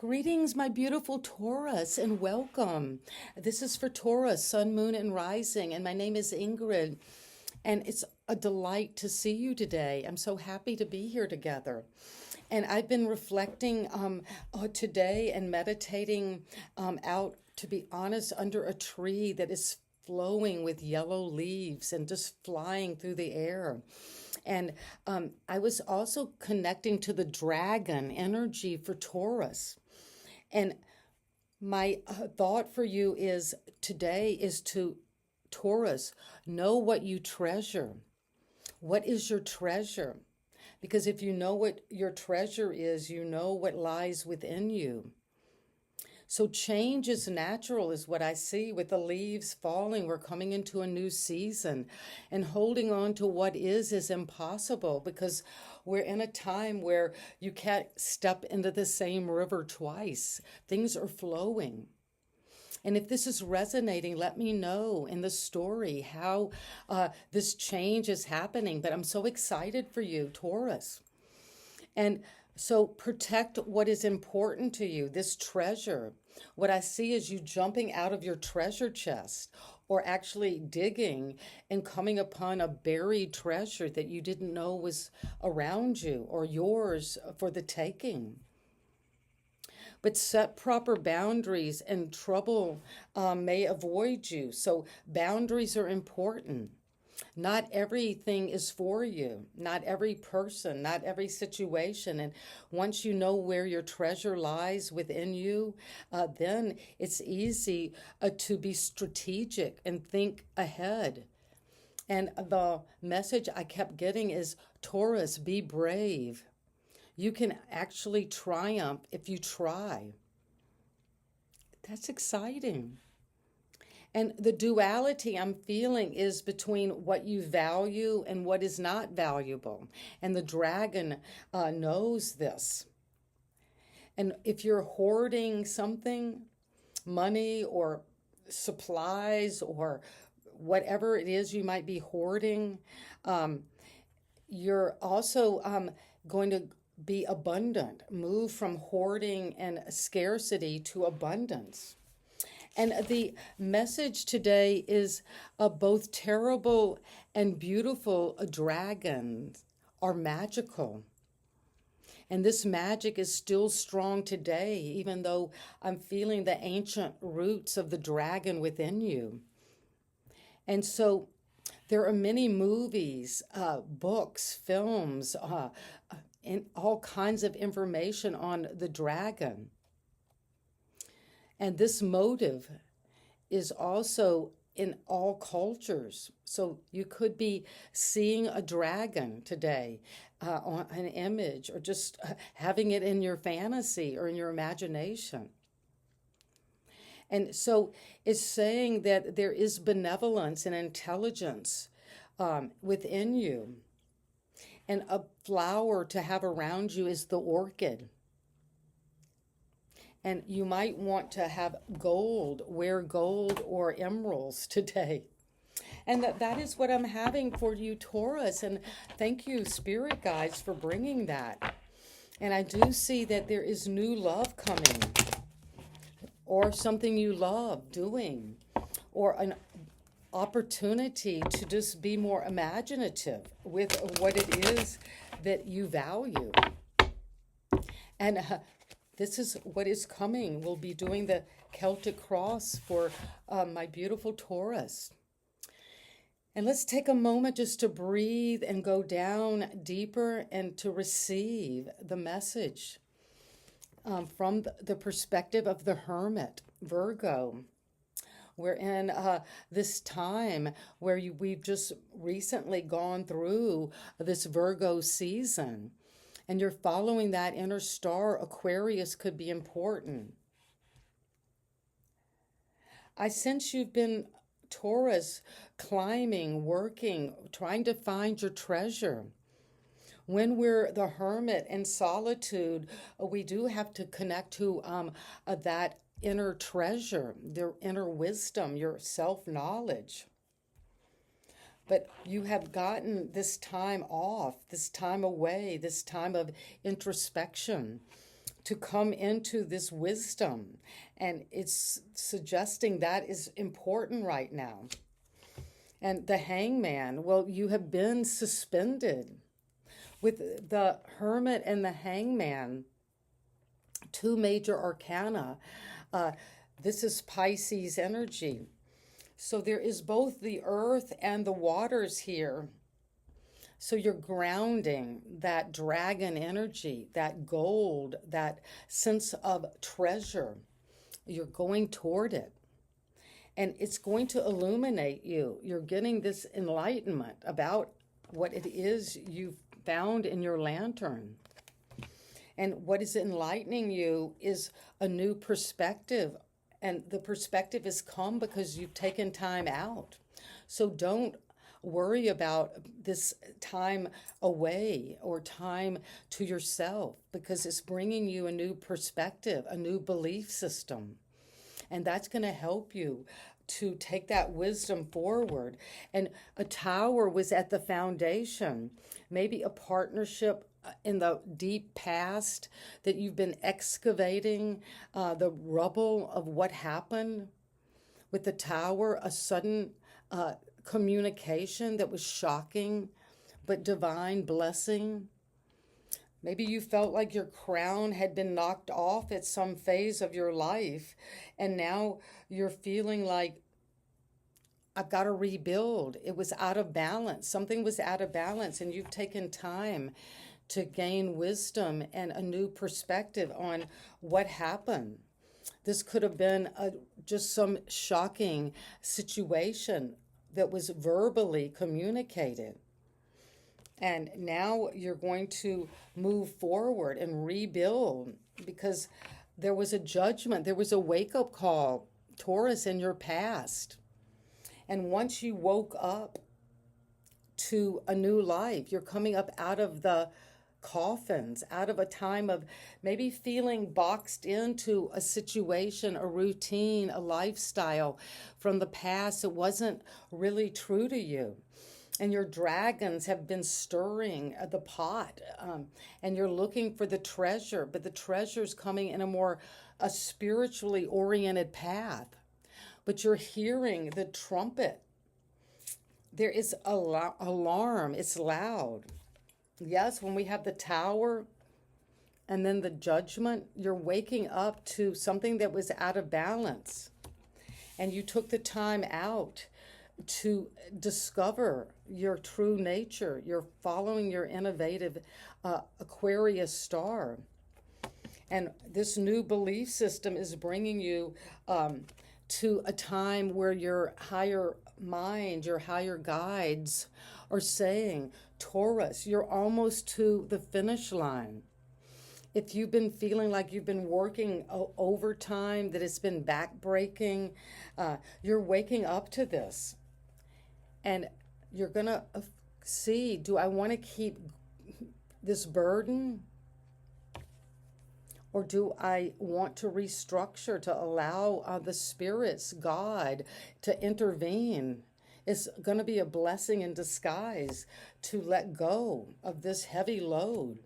Greetings, my beautiful Taurus, and welcome. This is for Taurus, Sun, Moon, and Rising, and my name is Ingrid, and it's a delight to see you today. I'm so happy to be here together. And I've been reflecting today and meditating out, to be honest, under a tree that is flowing with yellow leaves and just flying through the air. And I was also connecting to the dragon energy for Taurus. And my thought for you is today is to Taurus, know what you treasure. What is your treasure? Because if you know what your treasure is, you know what lies within you. So change is natural, is what I see with the leaves falling. We're coming into a new season, and holding on to what is impossible because we're in a time where you can't step into the same river twice. Things are flowing. And if this is resonating, let me know in the story how this change is happening. But I'm so excited for you, Taurus. And so protect what is important to you, this treasure. What I see is you jumping out of your treasure chest or actually digging and coming upon a buried treasure that you didn't know was around you or yours for the taking. But set proper boundaries and trouble may avoid you. So boundaries are important. Not everything is for you, not every person, not every situation. And once you know where your treasure lies within you, then it's easy to be strategic and think ahead. And the message I kept getting is, Taurus, be brave. You can actually triumph if you try. That's exciting. And the duality I'm feeling is between what you value and what is not valuable. And the dragon knows this. And if you're hoarding something, money or supplies or whatever it is you might be hoarding, you're also going to be abundant. Move from hoarding and scarcity to abundance. And the message today is both terrible and beautiful dragons are magical. And this magic is still strong today, even though I'm feeling the ancient roots of the dragon within you. And so there are many movies, books, films, and all kinds of information on the dragon. And this motive is also in all cultures. So you could be seeing a dragon today on an image or just having it in your fantasy or in your imagination. And so it's saying that there is benevolence and intelligence within you. And a flower to have around you is the orchid. And you might want to have gold, wear gold or emeralds today. And that is what I'm having for you, Taurus. And thank you, Spirit Guides, for bringing that. And I do see that there is new love coming, or something you love doing, or an opportunity to just be more imaginative with what it is that you value. And this is what is coming. We'll be doing the Celtic cross for my beautiful Taurus. And let's take a moment just to breathe and go down deeper and to receive the message from the perspective of the Hermit, Virgo. We're in this time where we've just recently gone through this Virgo season. And you're following that inner star. Aquarius could be important. I sense you've been, Taurus, climbing, working, trying to find your treasure. When we're the hermit in solitude, we do have to connect to that inner treasure, their inner wisdom, your self-knowledge. But you have gotten this time off, this time away, this time of introspection to come into this wisdom. And it's suggesting that is important right now. And the hangman, well, you have been suspended. With the hermit and the hangman, two major arcana, this is Pisces energy. So there is both the earth and the waters here. So you're grounding that dragon energy, that gold, that sense of treasure. You're going toward it. And it's going to illuminate you. You're getting this enlightenment about what it is you've found in your lantern. And what is enlightening you is a new perspective. And the perspective has come because you've taken time out. So don't worry about this time away or time to yourself, because it's bringing you a new perspective, a new belief system. And that's going to help you to take that wisdom forward. And a tower was at the foundation, maybe a partnership in the deep past that you've been excavating the rubble of what happened. With the tower, a sudden communication that was shocking but divine blessing. Maybe you felt like your crown had been knocked off at some phase of your life, and now you're feeling like, I've got to rebuild. It was out of balance. Something was out of balance, and you've taken time to gain wisdom and a new perspective on what happened. This could have been just some shocking situation that was verbally communicated. And now you're going to move forward and rebuild, because there was a judgment, there was a wake-up call, Taurus, in your past. And once you woke up to a new life, you're coming up out of the coffins, out of a time of maybe feeling boxed into a situation, a routine, a lifestyle from the past that wasn't really true to you. And your dragons have been stirring the pot, and you're looking for the treasure, but the treasure's coming in a spiritually oriented path. But you're hearing the trumpet. There is alarm. It's loud. Yes, when we have the tower and then the judgment, you're waking up to something that was out of balance. And you took the time out to discover your true nature. You're following your innovative Aquarius star. And this new belief system is bringing you to a time where your higher mind, your higher guides are saying, Taurus, you're almost to the finish line. If you've been feeling like you've been working overtime, that it's been backbreaking, you're waking up to this. And you're going to see, do I want to keep this burden? Or do I want to restructure, to allow the spirits, God, to intervene? It's going to be a blessing in disguise to let go of this heavy load.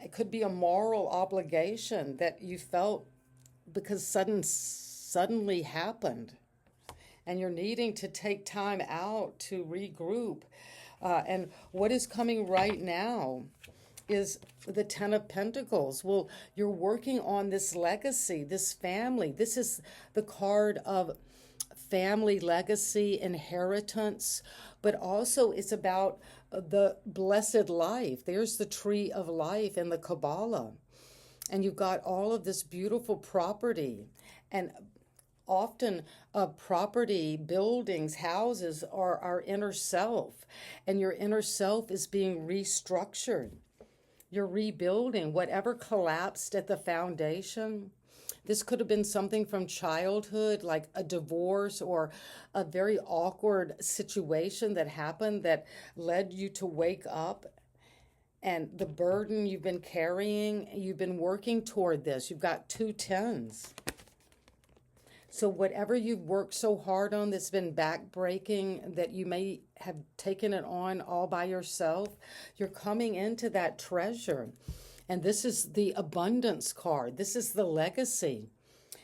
It could be a moral obligation that you felt because suddenly happened. And you're needing to take time out to regroup. And what is coming right now is the Ten of Pentacles. Well, you're working on this legacy, this family. This is the card of family legacy, inheritance, but also it's about the blessed life. There's the tree of life in the Kabbalah. And you've got all of this beautiful property. And often property, buildings, houses are our inner self. And your inner self is being restructured. You're rebuilding whatever collapsed at the foundation. This could have been something from childhood, like a divorce or a very awkward situation that happened that led you to wake up. And the burden you've been carrying, you've been working toward this. You've got 2 tens. So whatever you've worked so hard on that's been backbreaking, that you may have taken it on all by yourself, you're coming into that treasure. And this is the abundance card. This is the legacy.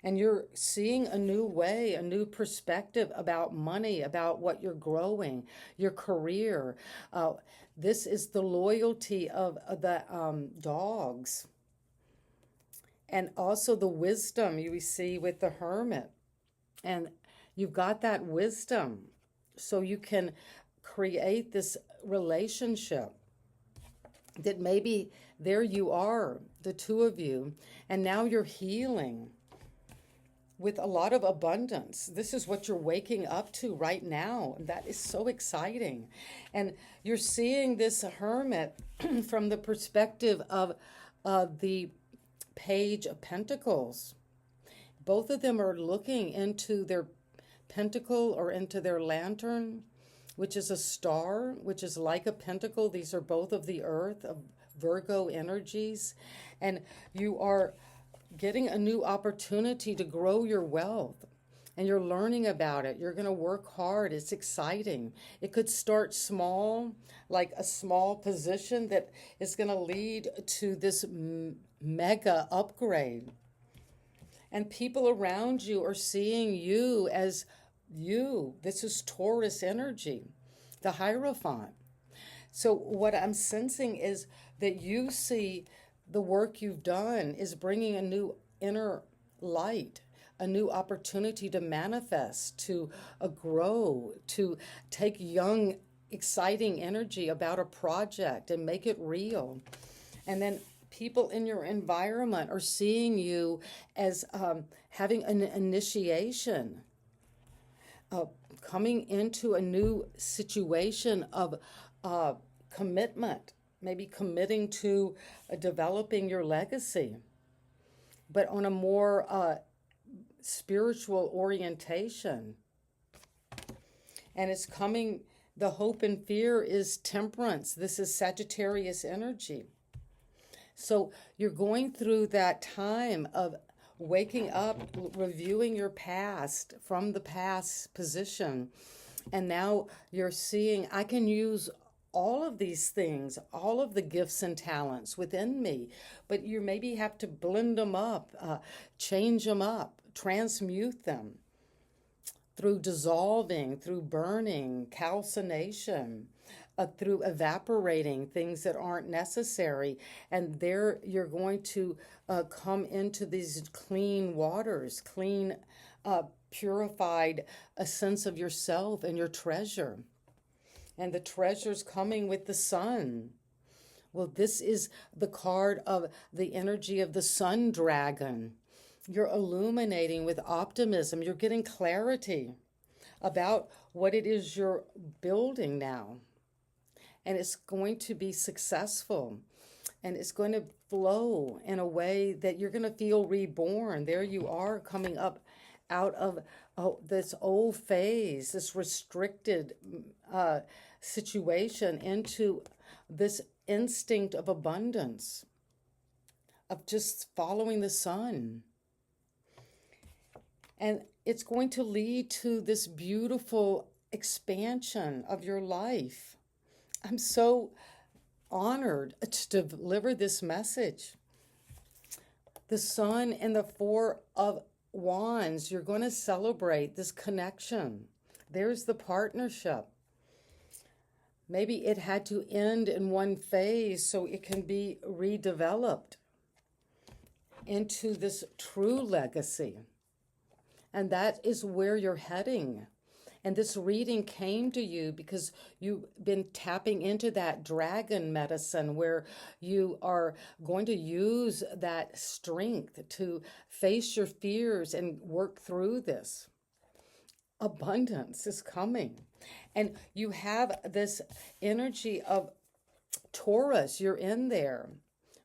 And you're seeing a new way, a new perspective about money, about what you're growing, your career. This is the loyalty of the dogs. And also the wisdom you see with the hermit. And you've got that wisdom so you can create this relationship that maybe there you are, the two of you, and now you're healing with a lot of abundance. This is what you're waking up to right now. That is so exciting. And you're seeing this hermit from the perspective of the Page of Pentacles. Both of them are looking into their pentacle or into their lantern, which is a star, which is like a pentacle. These are both of the earth, of Virgo energies. And you are getting a new opportunity to grow your wealth. And you're learning about it. You're going to work hard. It's exciting. It could start small, like a small position that is going to lead to this mega upgrade. And people around you are seeing you as you. This is Taurus energy, the Hierophant. So what I'm sensing is that you see the work you've done is bringing a new inner light, a new opportunity to manifest, to grow, to take young, exciting energy about a project and make it real. And then people in your environment are seeing you as having an initiation, coming into a new situation of commitment, maybe committing to developing your legacy, but on a more spiritual orientation. And it's coming, the hope and fear is temperance. This is Sagittarius energy. So you're going through that time of waking up, reviewing your past from the past position. And now you're seeing, I can use all of these things, all of the gifts and talents within me, but you maybe have to blend them up, change them up, transmute them through dissolving, through burning, calcination, through evaporating things that aren't necessary. And there you're going to come into these clean waters, clean, purified, a sense of yourself and your treasure. And the treasure's coming with the sun. Well, this is the card of the energy of the sun dragon. You're illuminating with optimism. You're getting clarity about what it is you're building now. And it's going to be successful. And it's going to flow in a way that you're going to feel reborn. There you are coming up out of this old phase, this restricted situation into this instinct of abundance, of just following the sun. And it's going to lead to this beautiful expansion of your life. I'm so honored to deliver this message. The sun and the Four of Wands, you're going to celebrate this connection. There's the partnership. Maybe it had to end in one phase so it can be redeveloped into this true legacy. And that is where you're heading. And this reading came to you because you've been tapping into that dragon medicine where you are going to use that strength to face your fears and work through this. Abundance is coming. And you have this energy of Taurus. You're in there.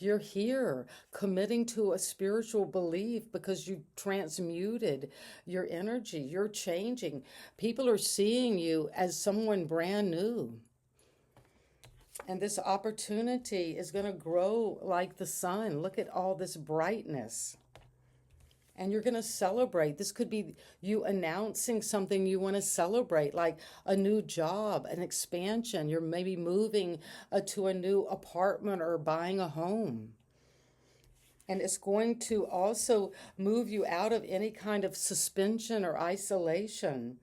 You're here committing to a spiritual belief because you transmuted your energy. You're changing. People are seeing you as someone brand new. And this opportunity is going to grow like the sun. Look at all this brightness. And you're going to celebrate. This could be you announcing something you want to celebrate, like a new job, an expansion. You're maybe moving to a new apartment or buying a home. And it's going to also move you out of any kind of suspension or isolation,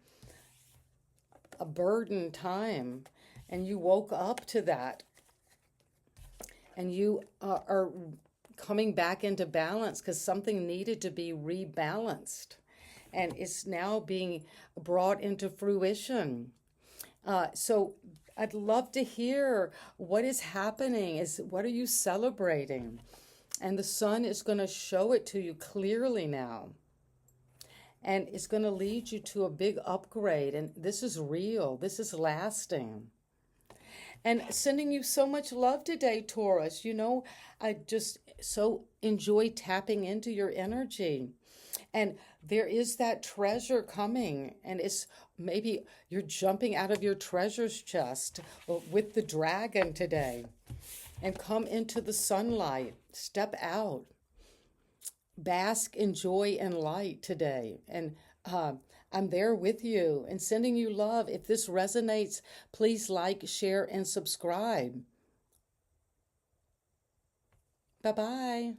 a burden time. And you woke up to that. And you are coming back into balance because something needed to be rebalanced. And it's now being brought into fruition. So I'd love to hear what is happening. What are you celebrating? And the sun is going to show it to you clearly now. And it's going to lead you to a big upgrade. And this is real. This is lasting. And sending you so much love today, Taurus. You know, I just so enjoy tapping into your energy. And there is that treasure coming. And it's maybe you're jumping out of your treasures chest with the dragon today. And come into the sunlight. Step out. Bask in joy and light today. And I'm there with you and sending you love. If this resonates, please like, share, and subscribe. Bye-bye.